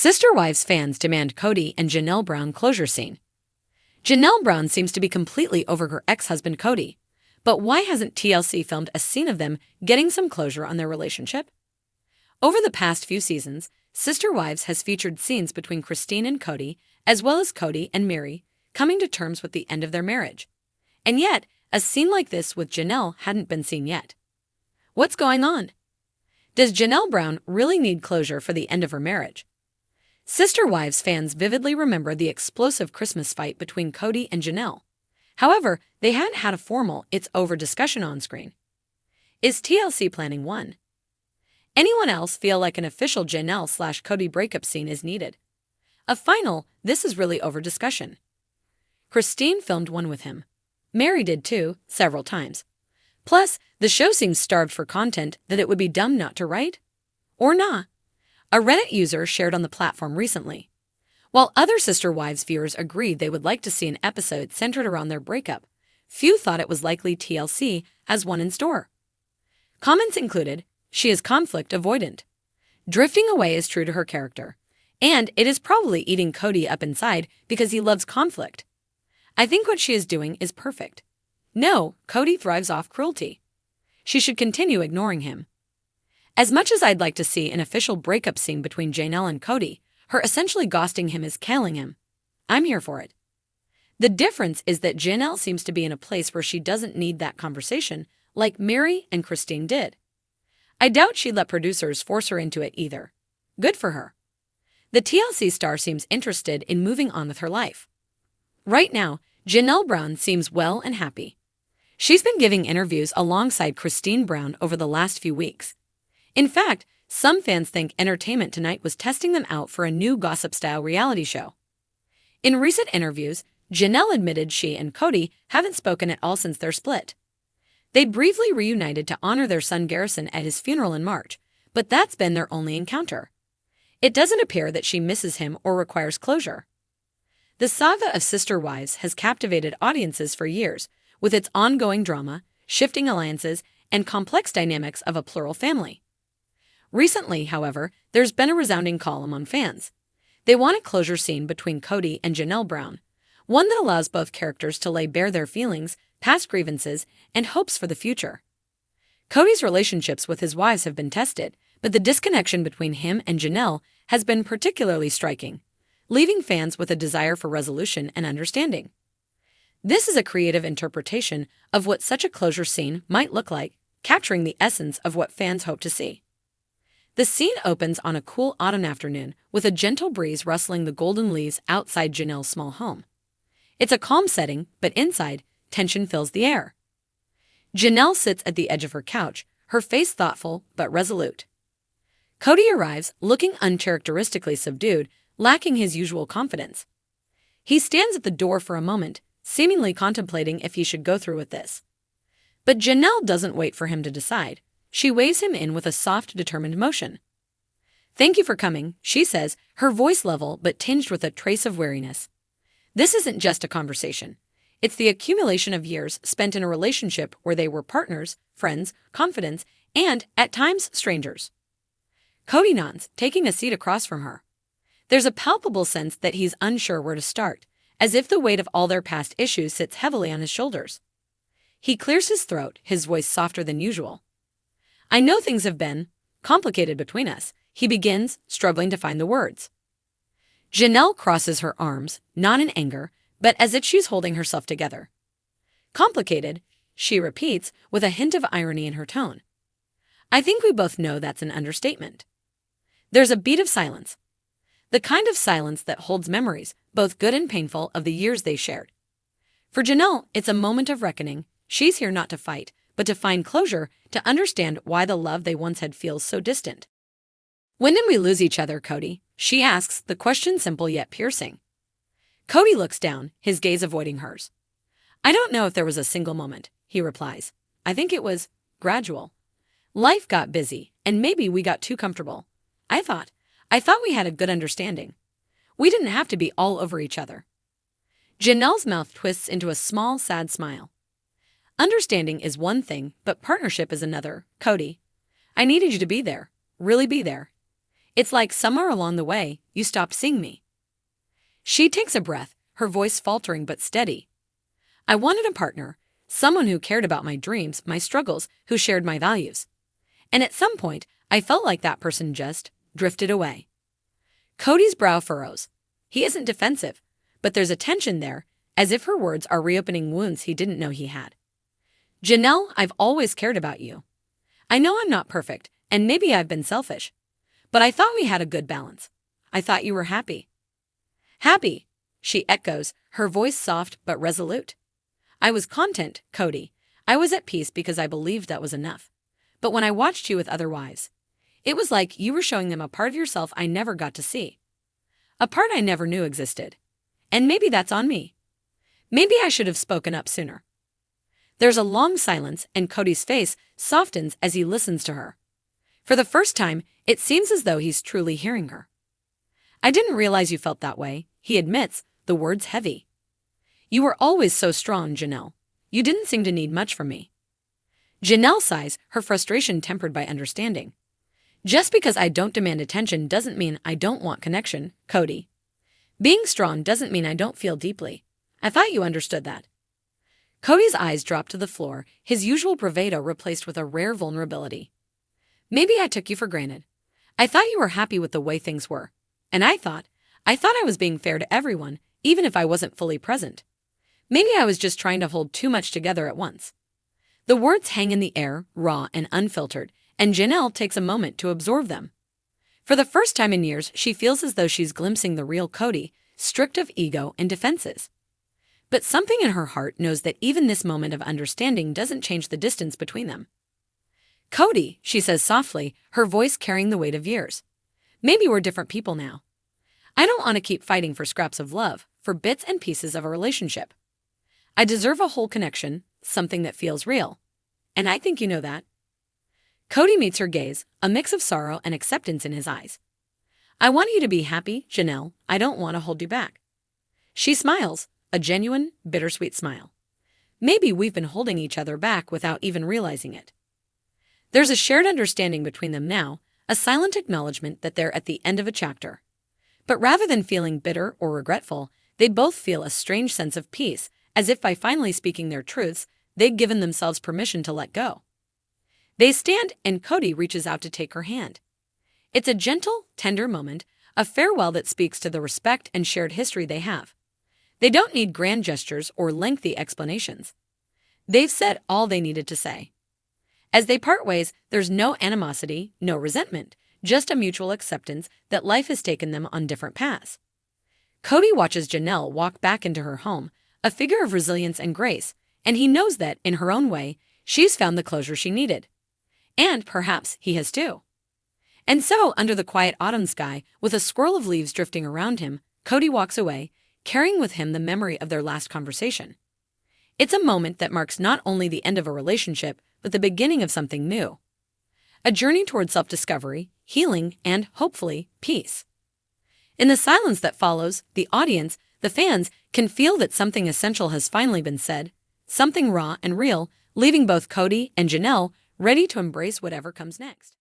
Sister Wives fans demand Kody and Janelle Brown closure scene. Janelle Brown seems to be completely over her ex-husband Kody. But why hasn't TLC filmed a scene of them getting some closure on their relationship? Over the past few seasons, Sister Wives has featured scenes between Cristin and Kody, as well as Kody and Mary, coming to terms with the end of their marriage. And yet, a scene like this with Janelle hadn't been seen yet. What's going on? Does Janelle Brown really need closure for the end of her marriage? Sister Wives fans vividly remember the explosive Christmas fight between Kody and Janelle. However, they hadn't had a formal "it's over" discussion on screen. Is TLC planning one? Anyone else feel like an official Janelle/Kody breakup scene is needed? A final "this is really over" discussion. Cristin filmed one with him. Mary did too, several times. Plus, the show seems starved for content that it would be dumb not to write. Or nah. A Reddit user shared on the platform recently. While other Sister Wives viewers agreed they would like to see an episode centered around their breakup, few thought it was likely TLC has one in store. Comments included, "She is conflict avoidant. Drifting away is true to her character. And it is probably eating Kody up inside because he loves conflict. I think what she is doing is perfect. No, Kody thrives off cruelty. She should continue ignoring him." As much as I'd like to see an official breakup scene between Janelle and Kody, her essentially ghosting him is killing him. I'm here for it. The difference is that Janelle seems to be in a place where she doesn't need that conversation like Mary and Cristin did. I doubt she'd let producers force her into it either. Good for her. The TLC star seems interested in moving on with her life. Right now, Janelle Brown seems well and happy. She's been giving interviews alongside Cristin Brown over the last few weeks. In fact, some fans think Entertainment Tonight was testing them out for a new gossip-style reality show. In recent interviews, Janelle admitted she and Kody haven't spoken at all since their split. They'd briefly reunited to honor their son Garrison at his funeral in March, but that's been their only encounter. It doesn't appear that she misses him or requires closure. The saga of Sister Wives has captivated audiences for years, with its ongoing drama, shifting alliances, and complex dynamics of a plural family. Recently, however, there's been a resounding call among fans. They want a closure scene between Kody and Janelle Brown, one that allows both characters to lay bare their feelings, past grievances, and hopes for the future. Kody's relationships with his wives have been tested, but the disconnection between him and Janelle has been particularly striking, leaving fans with a desire for resolution and understanding. This is a creative interpretation of what such a closure scene might look like, capturing the essence of what fans hope to see. The scene opens on a cool autumn afternoon with a gentle breeze rustling the golden leaves outside Janelle's small home. It's a calm setting, but inside, tension fills the air. Janelle sits at the edge of her couch, her face thoughtful but resolute. Kody arrives, looking uncharacteristically subdued, lacking his usual confidence. He stands at the door for a moment, seemingly contemplating if he should go through with this. But Janelle doesn't wait for him to decide. She waves him in with a soft, determined motion. "Thank you for coming," she says, her voice level but tinged with a trace of weariness. This isn't just a conversation. It's the accumulation of years spent in a relationship where they were partners, friends, confidants, and, at times, strangers. Kody nods, taking a seat across from her. There's a palpable sense that he's unsure where to start, as if the weight of all their past issues sits heavily on his shoulders. He clears his throat, his voice softer than usual. "I know things have been complicated between us," he begins, struggling to find the words. Janelle crosses her arms, not in anger, but as if she's holding herself together. "Complicated," she repeats, with a hint of irony in her tone. I think we both know that's an understatement. There's a beat of silence. The kind of silence that holds memories, both good and painful, of the years they shared. For Janelle, it's a moment of reckoning. She's here not to fight, but to find closure, to understand why the love they once had feels so distant. "When did we lose each other, Kody?" she asks, the question simple yet piercing. Kody looks down, his gaze avoiding hers. "I don't know if there was a single moment," he replies. "I think it was gradual. Life got busy, and maybe we got too comfortable. I thought we had a good understanding. We didn't have to be all over each other." Janelle's mouth twists into a small, sad smile. "Understanding is one thing, but partnership is another, Kody. I needed you to be there, really be there. It's like somewhere along the way, you stopped seeing me. She takes a breath, her voice faltering but steady. I wanted a partner, someone who cared about my dreams, my struggles, who shared my values. And at some point, I felt like that person just drifted away. Kody's brow furrows. He isn't defensive, but there's a tension there, as if her words are reopening wounds he didn't know he had. Janelle, I've always cared about you. I know I'm not perfect, and maybe I've been selfish. But I thought we had a good balance. I thought you were happy. Happy, she echoes, her voice soft but resolute. I was content, Kody. I was at peace because I believed that was enough. But when I watched you with other wives, it was like you were showing them a part of yourself I never got to see. A part I never knew existed. And maybe that's on me. Maybe I should have spoken up sooner. There's a long silence, and Kody's face softens as he listens to her. For the first time, it seems as though he's truly hearing her. I didn't realize you felt that way, he admits, the words heavy. You were always so strong, Janelle. You didn't seem to need much from me. Janelle sighs, her frustration tempered by understanding. Just because I don't demand attention doesn't mean I don't want connection, Kody. Being strong doesn't mean I don't feel deeply. I thought you understood that. Kody's eyes dropped to the floor, his usual bravado replaced with a rare vulnerability. Maybe I took you for granted. I thought you were happy with the way things were. And I thought I was being fair to everyone, even if I wasn't fully present. Maybe I was just trying to hold too much together at once. The words hang in the air, raw and unfiltered, and Janelle takes a moment to absorb them. For the first time in years, she feels as though she's glimpsing the real Kody, stripped of ego and defenses. But something in her heart knows that even this moment of understanding doesn't change the distance between them. Kody, she says softly, her voice carrying the weight of years. Maybe we're different people now. I don't want to keep fighting for scraps of love, for bits and pieces of a relationship. I deserve a whole connection, something that feels real. And I think you know that. Kody meets her gaze, a mix of sorrow and acceptance in his eyes. I want you to be happy, Janelle. I don't want to hold you back. She smiles, a genuine, bittersweet smile. Maybe we've been holding each other back without even realizing it. There's a shared understanding between them now, a silent acknowledgement that they're at the end of a chapter. But rather than feeling bitter or regretful, they both feel a strange sense of peace, as if by finally speaking their truths, they'd given themselves permission to let go. They stand, and Kody reaches out to take her hand. It's a gentle, tender moment, a farewell that speaks to the respect and shared history they have. They don't need grand gestures or lengthy explanations. They've said all they needed to say. As they part ways, there's no animosity, no resentment, just a mutual acceptance that life has taken them on different paths. Kody watches Janelle walk back into her home, a figure of resilience and grace, and he knows that, in her own way, she's found the closure she needed. And perhaps he has too. And so, under the quiet autumn sky, with a swirl of leaves drifting around him, Kody walks away, carrying with him the memory of their last conversation. It's a moment that marks not only the end of a relationship, but the beginning of something new. A journey toward self-discovery, healing, and, hopefully, peace. In the silence that follows, the audience, the fans, can feel that something essential has finally been said, something raw and real, leaving both Kody and Janelle ready to embrace whatever comes next.